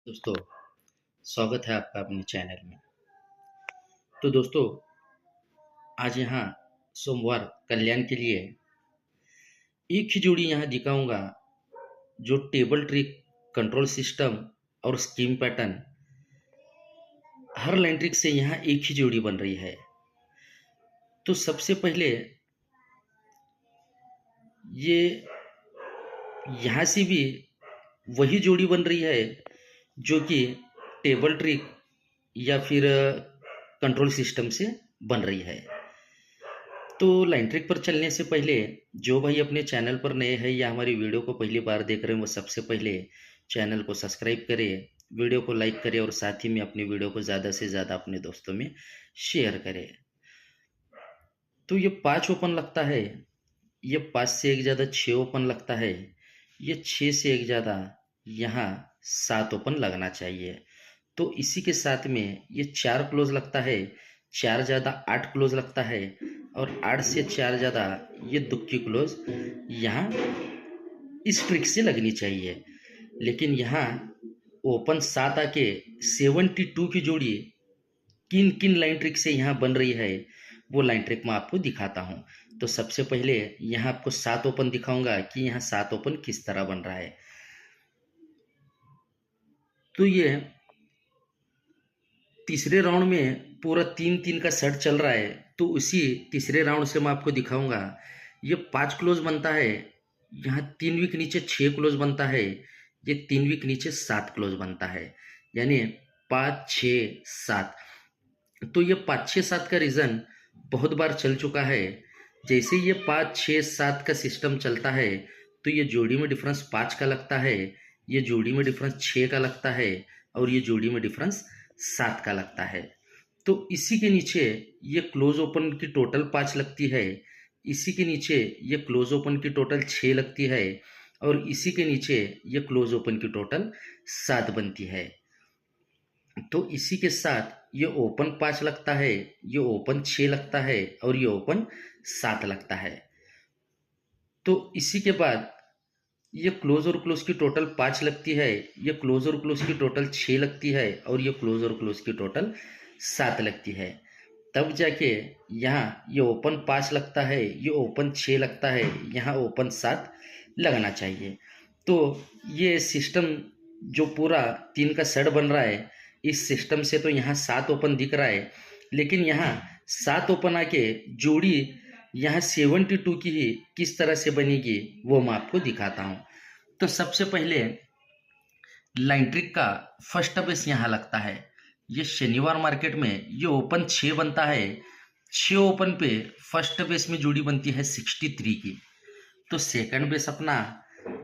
दोस्तों, स्वागत है आपका अपने चैनल में। तो दोस्तों, आज यहाँ सोमवार कल्याण के लिए एक ही जोड़ी यहाँ दिखाऊंगा जो टेबल ट्रिक, कंट्रोल सिस्टम और स्कीम पैटर्न हर लाइन ट्रिक से यहाँ एक ही जोड़ी बन रही है। तो सबसे पहले ये यहाँ से भी वही जोड़ी बन रही है जो कि टेबल ट्रिक या फिर कंट्रोल सिस्टम से बन रही है। तो लाइन ट्रिक पर चलने से पहले जो भाई अपने चैनल पर नए हैं या हमारी वीडियो को पहली बार देख रहे हैं वो सबसे पहले चैनल को सब्सक्राइब करें, वीडियो को लाइक करें और साथ ही में अपनी वीडियो को ज़्यादा से ज़्यादा अपने दोस्तों में शेयर करें। तो ये 5 ओपन लगता है, ये 5 से एक ज़्यादा 6 ओपन लगता है, ये 6 से एक ज़्यादा यहाँ 7 ओपन लगना चाहिए। तो इसी के साथ में ये 4 क्लोज लगता है, 4 ज़्यादा 8 क्लोज लगता है और 8 से 4 ज़्यादा ये दुक्की क्लोज यहाँ इस ट्रिक से लगनी चाहिए। लेकिन यहाँ ओपन 7 आके 72 की जोड़ी किन किन लाइन ट्रिक से यहाँ बन रही है वो लाइन ट्रिक मैं आपको दिखाता हूँ। तो सबसे पहले यहाँ आपको 7 ओपन दिखाऊंगा कि यहाँ 7 ओपन किस तरह बन रहा है। तो ये तीसरे राउंड में पूरा 3-3 का सेट चल रहा है, तो उसी तीसरे राउंड से मैं आपको दिखाऊंगा। ये 5 क्लोज बनता है, यहाँ 3 वीक नीचे 6 क्लोज बनता है, ये 3 वीक नीचे 7 क्लोज बनता है, यानी 5 6 7। तो ये 5 6 7 का रीज़न बहुत बार चल चुका है। जैसे ये 5 6 7 का सिस्टम चलता है तो ये जोड़ी में डिफरेंस 5 का लगता है, ये जोड़ी में डिफरेंस 6 का लगता है और ये जोड़ी में डिफरेंस 7 का लगता है। तो इसी के नीचे ये क्लोज ओपन की टोटल 5 लगती है, इसी के नीचे ये क्लोज ओपन की टोटल 6 लगती है और इसी के नीचे ये क्लोज ओपन की टोटल 7 बनती है। तो इसी के साथ ये ओपन 5 लगता है, ये ओपन 6 लगता है और ये ओपन 7 लगता है। तो इसी के बाद ये क्लोज और क्लोज की टोटल 5 लगती है, ये क्लोज और क्लोज की टोटल 6 लगती है और ये क्लोज और क्लोज की टोटल 7 लगती है। तब जाके यहाँ ये ओपन 5 लगता है, ये ओपन 6 लगता है, यहाँ ओपन 7 लगना चाहिए। तो ये सिस्टम जो पूरा 3 का सेट बन रहा है, इस सिस्टम से तो यहाँ 7 ओपन दिख रहा है, लेकिन यहाँ 7 ओपन आके जोड़ी यहाँ 72 की ही किस तरह से बनेगी वो मैं आपको दिखाता हूँ। तो सबसे पहले लाइन ट्रिक का फर्स्ट बेस यहाँ लगता है। ये शनिवार मार्केट में ये ओपन 6 बनता है, 6 ओपन पे फर्स्ट बेस में जोड़ी बनती है 63 की। तो सेकंड बेस अपना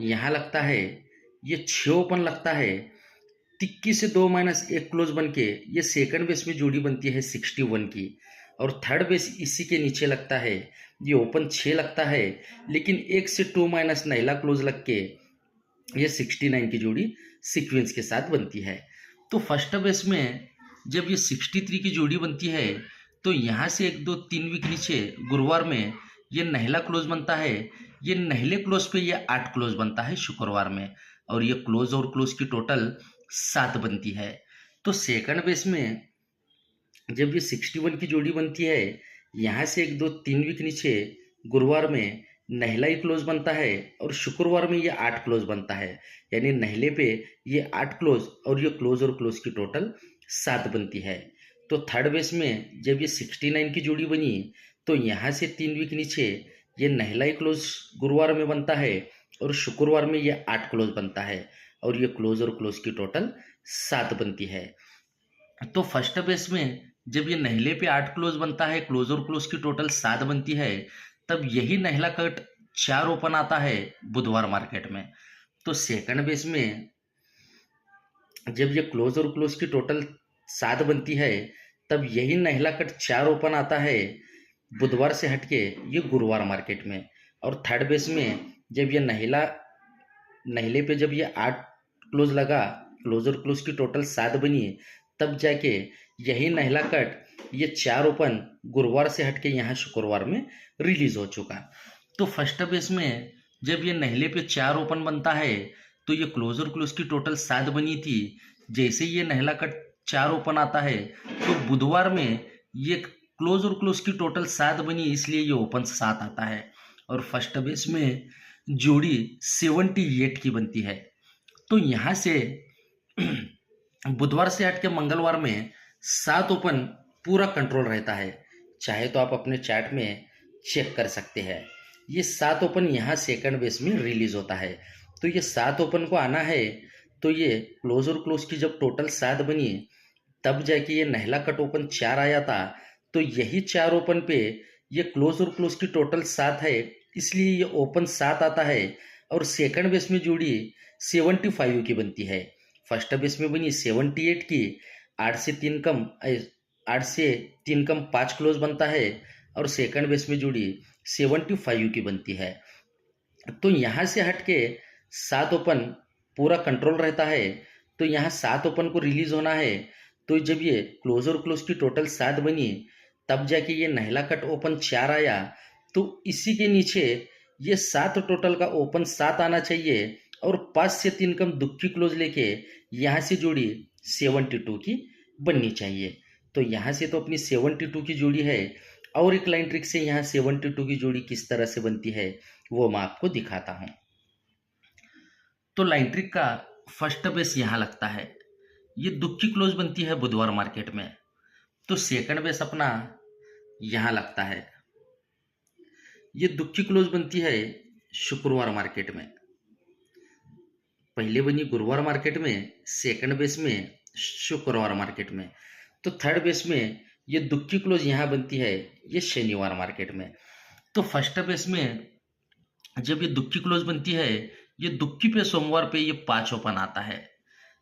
यहाँ लगता है, ये 6 ओपन लगता है, तिक्की से 2 माइनस 1 क्लोज बन के ये सेकंड बेस में जोड़ी बनती है 61 की। और थर्ड बेस इसी के नीचे लगता है, ये ओपन 6 लगता है, लेकिन 1 से 2 माइनस नाइला क्लोज लग के ये 69 की जोड़ी सीक्वेंस के साथ बनती है। तो फर्स्ट बेस में जब ये 63 की जोड़ी बनती है तो यहाँ से 1 2 3 वीक नीचे गुरुवार में ये नहला क्लोज बनता है, ये नहले क्लोज पे ये 8 क्लोज बनता है शुक्रवार में और ये क्लोज और क्लोज की टोटल 7 बनती है। तो सेकंड बेस में जब ये 61 की जोड़ी बनती है, यहाँ से 1 2 3 वीक नीचे गुरुवार में नहला ही क्लोज बनता है और शुक्रवार में ये 8 क्लोज बनता है, यानी नहले पे ये 8 क्लोज और ये क्लोज और क्लोज की टोटल 7 बनती है। तो थर्ड बेस में जब ये 69 की जोड़ी बनी तो यहाँ से 3 वीक नीचे ये नहला ही क्लोज गुरुवार में बनता है और शुक्रवार में ये 8 क्लोज बनता है और ये क्लोज और क्लोज की टोटल 7 बनती है। तो फर्स्ट बेस में जब ये नहले पे 8 क्लोज बनता है, क्लोज और क्लोज की टोटल 7 बनती है, तब यही नहला कट 4 ओपन आता है बुधवार मार्केट में। तो सेकंड बेस में जब ये क्लोज और क्लोज की टोटल 7 बनती है, तब यही नहला कट 4 ओपन आता है बुधवार से हटके ये गुरुवार मार्केट में। और थर्ड बेस में जब ये नहले पे जब ये 8 क्लोज लगा, क्लोज और क्लोज की टोटल 7 बनी, तब जाके यही नहला कट ये 4 ओपन गुरुवार से हटके यहाँ शुक्रवार में रिलीज हो चुका। तो फर्स्ट बेस में जब ये नहले पे 4 ओपन बनता है तो ये क्लोज और क्लोज की टोटल 7 बनी थी, जैसे ये नहला कट 4 ओपन आता है तो बुधवार में ये क्लोज और क्लोज की टोटल 7 बनी, इसलिए ये ओपन 7 आता है। और फर्स्ट बेस में जोड़ी 78 की बनती है। तो यहाँ से बुधवार से हट के मंगलवार में 7 ओपन पूरा कंट्रोल रहता है। चाहे तो आप अपने चार्ट में चेक कर सकते हैं। ये 7 ओपन यहाँ सेकंड बेस में रिलीज होता है। तो ये 7 ओपन को आना है तो ये क्लोज और क्लोज की जब टोटल 7 बनी तब जाके ये नहला कट ओपन 4 आया था। तो यही 4 ओपन पे ये क्लोज और क्लोज की टोटल 7 है, इसलिए ये ओपन 7 आता है। और सेकंड बेस में जोड़ी 75 की बनती है। फर्स्ट बेस में बनी 78 की, 8 से 3 कम 5 क्लोज बनता है। और सेकंड बेस में जोड़ी 75 की बनती है। तो यहाँ से हट के 7 ओपन पूरा कंट्रोल रहता है। तो यहाँ 7 ओपन को रिलीज होना है। तो जब ये क्लोज और क्लोज की टोटल 7 बनी तब जाके ये नहला कट ओपन 4 आया। तो इसी के नीचे ये 7 टोटल का ओपन 7 आना चाहिए। और 5 से 3 कम दुक्की क्लोज लेके यहाँ से जोड़ी 72 की बननी चाहिए। तो यहाँ से तो अपनी 72 की जोड़ी है। और एक लाइन ट्रिक से यहाँ 72 की जोड़ी किस तरह से बनती है वो मैं आपको दिखाता हूँ। तो लाइन ट्रिक का फर्स्ट बेस यहाँ लगता है। ये दुक्की क्लोज बनती है बुधवार मार्केट में। तो सेकंड बेस अपना यहाँ लगता है। ये दुक्की क्लोज बनती है शुक्रवार मार्केट में। पहले बनी गुरुवार मार्केट में, सेकंड बेस में शुक्रवार मार्केट में। तो थर्ड बेस में ये दुक्की क्लोज यहाँ बनती है ये शनिवार मार्केट में। तो फर्स्ट बेस में जब ये दुक्की क्लोज बनती है ये दुक्की पे सोमवार पे ये 5 ओपन आता है।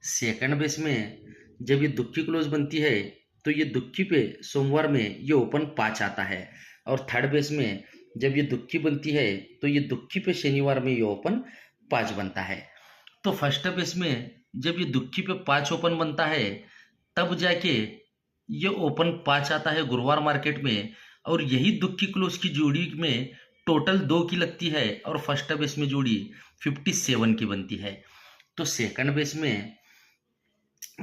सेकंड बेस में जब ये दुक्की क्लोज बनती है तो ये दुक्की पे सोमवार में ये ओपन 5 आता है। और थर्ड बेस में जब ये दुक्की बनती है तो ये दुक्की पे शनिवार में ये ओपन 5 बनता है। तो फर्स्ट बेस में जब ये दुक्की पे 5 ओपन बनता है तब जाके ये ओपन 5 आता है गुरुवार मार्केट में। और यही दुक्की क्लोज की जोड़ी में टोटल 2 की लगती है और फर्स्ट बेस में जोड़ी 57 की बनती है। तो सेकंड बेस में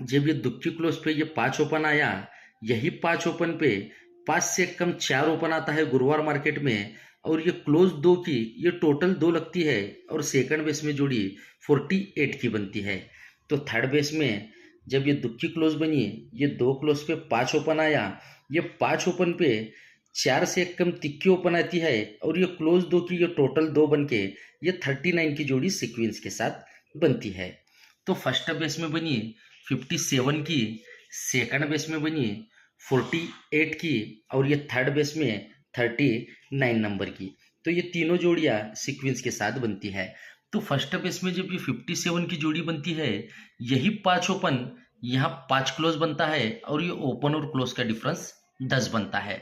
जब ये दुक्की क्लोज पे ये 5 ओपन आया, यही 5 ओपन पे 5 से कम 4 ओपन आता है गुरुवार मार्केट में। और ये क्लोज 2 की ये टोटल 2 लगती है और सेकंड बेस में जोड़ी 48 की बनती है। तो थर्ड बेस में जब ये दुक्की क्लोज बनी, ये 2 क्लोज पे 5 ओपन आया, ये 5 ओपन पे 4 से कम तिक्की ओपन आती है और ये क्लोज 2 की ये टोटल 2 बन के ये 39 की जोड़ी सीक्वेंस के साथ बनती है। तो फर्स्ट बेस में बनी 57 की, सेकंड बेस में बनी 48 की और ये थर्ड बेस में 39 नंबर की। तो ये तीनों जोड़ियाँ सीक्वेंस के साथ बनती है। तो फर्स्ट बेस में जब ये 57 की जोड़ी बनती है, यही 5 ओपन यहाँ 5 क्लोज बनता है और ये ओपन और क्लोज का डिफरेंस 10 बनता है।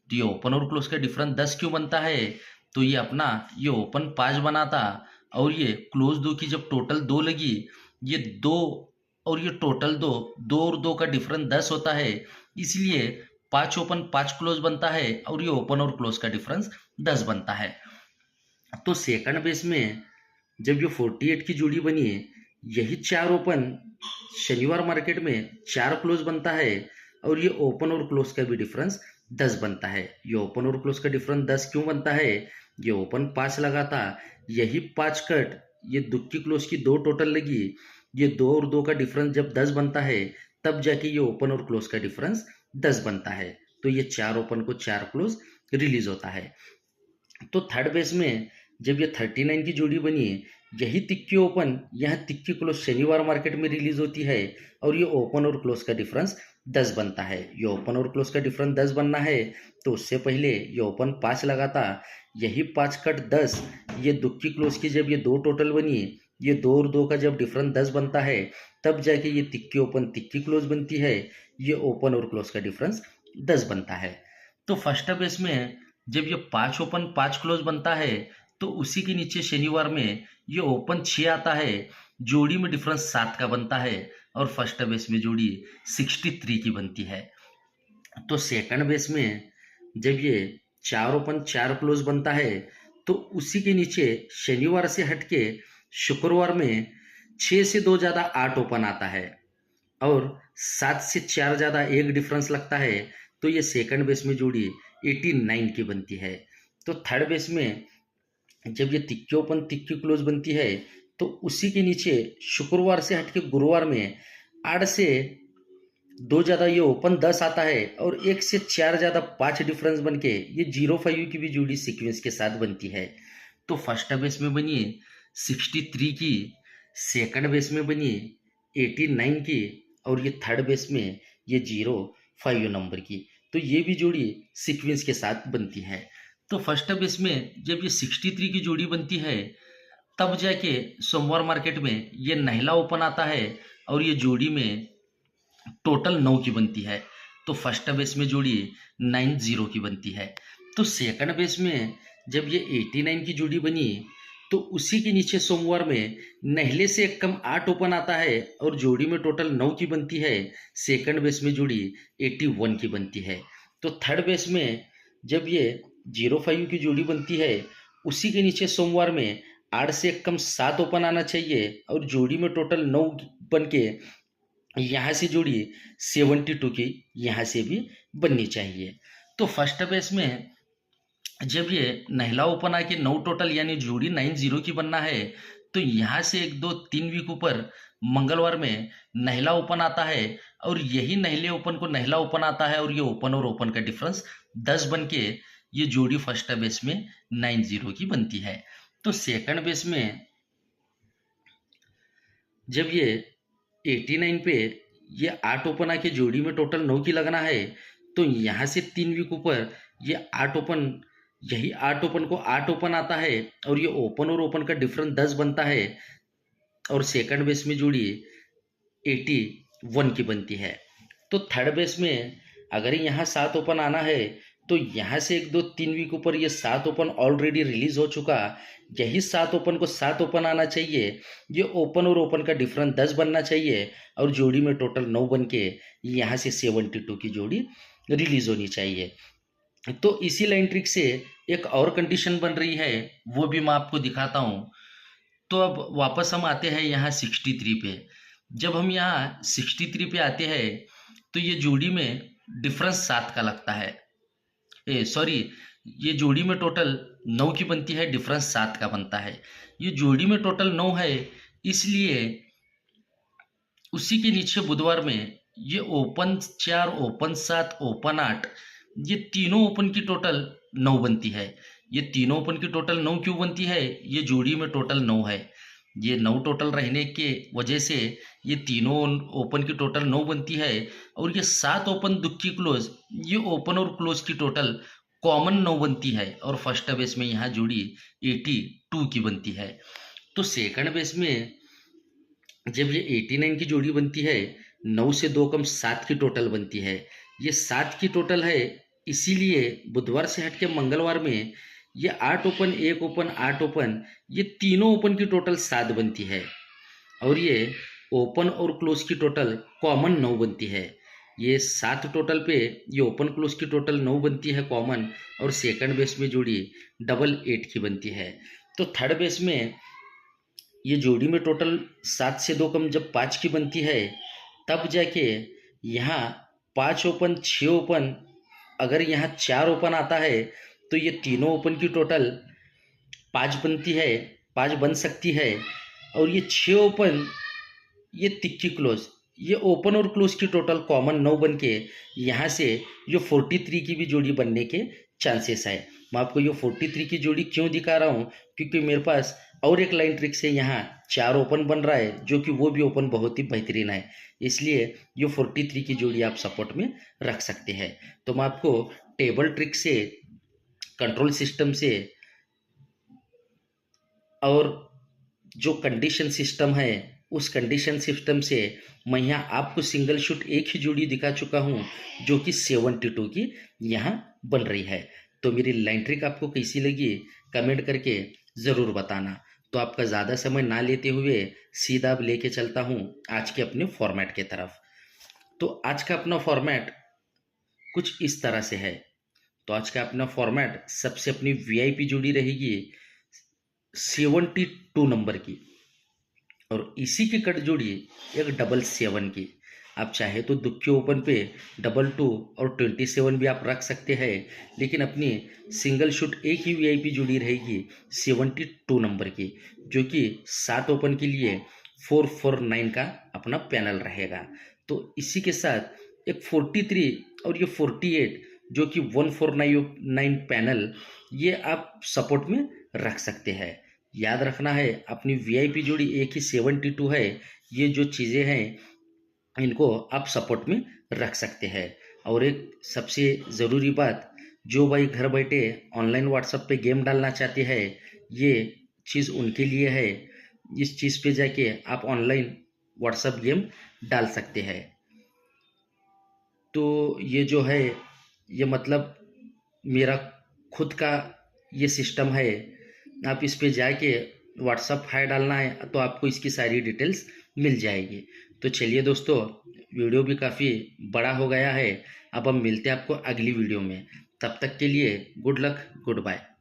तो ये ओपन और क्लोज का डिफरेंस 10 क्यों बनता है? तो ये अपना ये ओपन 5 बना था और ये क्लोज 2 की जब टोटल 2 लगी, ये 2 और ये टोटल 2 और 2 का डिफरेंस 10 होता है, इसलिए 5 ओपन 5 क्लोज बनता है और ये ओपन और क्लोज का डिफरेंस 10 बनता है। तो सेकंड बेस में जब ये 48 की जोड़ी बनी है, यही 4 ओपन शनिवार मार्केट में 4 क्लोज बनता है और ये ओपन और क्लोज का भी डिफरेंस 10 बनता है। ये ओपन और क्लोज का डिफरेंस 10 क्यों बनता है? ये ओपन 5 लगा था, यही 5 कट ये दुक्की क्लोज की 2 टोटल लगी, ये 2 और 2 का डिफरेंस जब 10 बनता है तब जाके ये ओपन और क्लोज का डिफरेंस 10 बनता है। तो ये 4 ओपन को 4 क्लोज रिलीज होता है। तो थर्ड बेस में जब ये 39 की जोड़ी बनी, यही तिक्की ओपन यहाँ तिक्की क्लोज शनिवार मार्केट में रिलीज होती है और ये ओपन और क्लोज का डिफरेंस 10 बनता है। ये ओपन और क्लोज का डिफरेंस 10 बनना है तो उससे पहले ये ओपन 5 लगा था, यही 5 कट 10 ये दुक्की क्लोज की जब ये 2 टोटल बनी, ये 2 और 2 का जब डिफरेंस 10 बनता है तब जाके ये तिक्की ओपन तिक्की क्लोज बनती है, ये ओपन और क्लोज का डिफरेंस 10 बनता है। तो फर्स्ट बेस में जब ये 5 ओपन 5 क्लोज बनता है तो उसी के नीचे शनिवार में ये ओपन 6 आता है, जोड़ी में डिफरेंस 7 का बनता है और फर्स्ट बेस में जोड़ी 63 की बनती है। तो सेकंड बेस में जब ये 4 ओपन 4 क्लोज बनता है तो उसी के नीचे शनिवार से हटके शुक्रवार में 6 से 2 ज़्यादा 8 ओपन आता है। और 7 से 4 ज़्यादा एक डिफरेंस लगता है तो ये सेकंड बेस में जोड़ी 89 की बनती है। तो थर्ड बेस में जब ये तिक्की ओपन तिक्की क्लोज बनती है तो उसी के नीचे शुक्रवार से हटके गुरुवार में 8 से 2 ज़्यादा ये ओपन 10 आता है और 1 से 4 ज़्यादा 5 डिफरेंस बन के ये 05 की भी जोड़ी सीक्वेंस के साथ बनती है। तो फर्स्ट बेस में बनी 63 की, सेकंड बेस में बनी 89 की और ये थर्ड बेस में ये 05 नंबर की। तो ये भी जोड़ी सीक्वेंस के साथ बनती है। तो फर्स्ट बेस में जब ये 63 की जोड़ी बनती है तब जाके सोमवार मार्केट में ये नहला ओपन आता है और ये जोड़ी में टोटल 9 की बनती है। तो फर्स्ट बेस में जोड़ी 90 की बनती है। तो सेकंड बेस में जब ये 89 की जोड़ी बनी तो उसी के नीचे सोमवार में नहले से एक कम 8 ओपन आता है और जोड़ी में टोटल 9 की बनती है। सेकंड बेस में जोड़ी 81 की बनती है। तो थर्ड बेस में जब ये 05 की जोड़ी बनती है उसी के नीचे सोमवार में 8 से एक कम 7 ओपन आना चाहिए और जोड़ी में टोटल 9 बन के यहाँ से जोड़ी 72 की यहाँ से भी बननी चाहिए। तो फर्स्ट बेस में जब ये नहला ओपन आके 9 टोटल यानी जोड़ी 90 की बनना है तो यहाँ से 1 2 3 वीक ऊपर मंगलवार में नहला ओपन आता है और यही नहले ओपन को नहला ओपन आता है और ये ओपन और ओपन का डिफरेंस 10 बन के ये जोड़ी फर्स्ट बेस में 90 की बनती है। तो सेकंड बेस में जब ये 89 पे ये 8 ओपन आके जोड़ी में टोटल 9 की लगना है तो यहाँ से 3 वीक ऊपर ये 8 ओपन यही 8 ओपन को 8 ओपन आता है और ये ओपन और ओपन का डिफरेंस 10 बनता है और सेकंड बेस में जोड़ी 81 की बनती है। तो थर्ड बेस में अगर यहाँ 7 ओपन आना है तो यहाँ से 1 2 3 वीक ऊपर ये 7 ओपन ऑलरेडी रिलीज हो चुका, यही 7 ओपन को 7 ओपन आना चाहिए, ये ओपन और ओपन का डिफरेंस 10 बनना चाहिए और जोड़ी में टोटल 9 बन के यहाँ से 72 की जोड़ी रिलीज होनी चाहिए। तो इसी लाइन ट्रिक से एक और कंडीशन बन रही है वो भी मैं आपको दिखाता हूँ। तो अब वापस हम आते हैं यहाँ 63 पे। जब हम यहाँ 63 पे आते हैं तो ये जोड़ी में डिफरेंस 7 का लगता है। सॉरी, ये जोड़ी में टोटल 9 की बनती है, डिफरेंस 7 का बनता है। ये जोड़ी में टोटल 9 है इसलिए उसी के नीचे बुधवार में ये ओपन 4 ओपन 7 ओपन 8 ये तीनों ओपन की टोटल 9 बनती है। ये तीनों ओपन की टोटल 9 क्यों बनती है? ये जोड़ी में टोटल 9 है। ये 9 टोटल रहने के वजह से ये तीनों ओपन की टोटल 9 बनती है और ये 7 ओपन दुक्की क्लोज ये ओपन और क्लोज की टोटल कॉमन 9 बनती है और फर्स्ट बेस में यहाँ जोड़ी 82 की बनती है। तो सेकंड बेस में जब ये 89 की जोड़ी बनती है 9 से 2 कम 7 की टोटल बनती है। ये 7 की टोटल है इसीलिए बुधवार से हटके मंगलवार में ये 8 ओपन 1 ओपन 8 ओपन ये तीनों ओपन की टोटल 7 बनती है और ये ओपन और क्लोज की टोटल कॉमन 9 बनती है। ये 7 टोटल पे ये ओपन क्लोज की टोटल 9 बनती है कॉमन और सेकंड बेस में जोड़ी 88 की बनती है। तो थर्ड बेस में ये जोड़ी में टोटल 7 से 2 कम जब 5 की बनती है तब जाके यहाँ 5 ओपन 6 ओपन अगर यहाँ 4 ओपन आता है तो ये तीनों ओपन की टोटल 5 बनती है, 5 बन सकती है और ये 6 ओपन ये तिक्की क्लोज ये ओपन और क्लोज की टोटल कॉमन 9 बन के यहाँ से ये 43 की भी जोड़ी बनने के चांसेस है। मैं आपको ये 43 की जोड़ी क्यों दिखा रहा हूँ क्योंकि मेरे पास और एक लाइन ट्रिक से यहाँ 4 ओपन बन रहा है जो कि वो भी ओपन बहुत ही बेहतरीन है, इसलिए ये 43 की जोड़ी आप सपोर्ट में रख सकते हैं। तो मैं आपको टेबल ट्रिक से कंट्रोल सिस्टम से और जो कंडीशन सिस्टम है उस कंडीशन सिस्टम से मैं यहाँ आपको सिंगल शूट एक ही जोड़ी दिखा चुका हूँ जो कि 72 की यहाँ बन रही है। तो मेरी लाइन ट्रिक आपको कैसी लगी कमेंट करके ज़रूर बताना। तो आपका ज़्यादा समय ना लेते हुए सीधा अब लेके चलता हूँ आज के अपने फॉर्मेट के तरफ। तो आज का अपना फॉर्मेट कुछ इस तरह से है। तो आज का अपना फॉर्मेट सबसे अपनी वीआईपी जोड़ी रहेगी 72 नंबर की और इसी की कट जोड़ी एक 777 की। आप चाहे तो दुखी ओपन पे 22 और 27 भी आप रख सकते हैं, लेकिन अपनी सिंगल शूट एक ही वीआईपी जुड़ी रहेगी 72 नंबर की, जो कि 7 ओपन के लिए 449 का अपना पैनल रहेगा। तो इसी के साथ एक 43 और ये 48 जो कि 149 पैनल, ये आप सपोर्ट में रख सकते हैं। याद रखना है अपनी वीआईपी जोड़ी एक ही 72 है, ये जो चीज़ें हैं इनको आप सपोर्ट में रख सकते हैं। और एक सबसे ज़रूरी बात, जो भाई घर बैठे ऑनलाइन व्हाट्सएप पे गेम डालना चाहते हैं, ये चीज़ उनके लिए है। इस चीज़ पे जाके आप ऑनलाइन व्हाट्सएप गेम डाल सकते हैं। तो ये जो है, ये मतलब मेरा खुद का ये सिस्टम है। आप इस पे जाके व्हाट्सअप हाय डालना है तो आपको इसकी सारी डिटेल्स मिल जाएगी। तो चलिए दोस्तों, वीडियो भी काफ़ी बड़ा हो गया है। अब हम मिलते हैं आपको अगली वीडियो में। तब तक के लिए गुड लक, गुड बाय।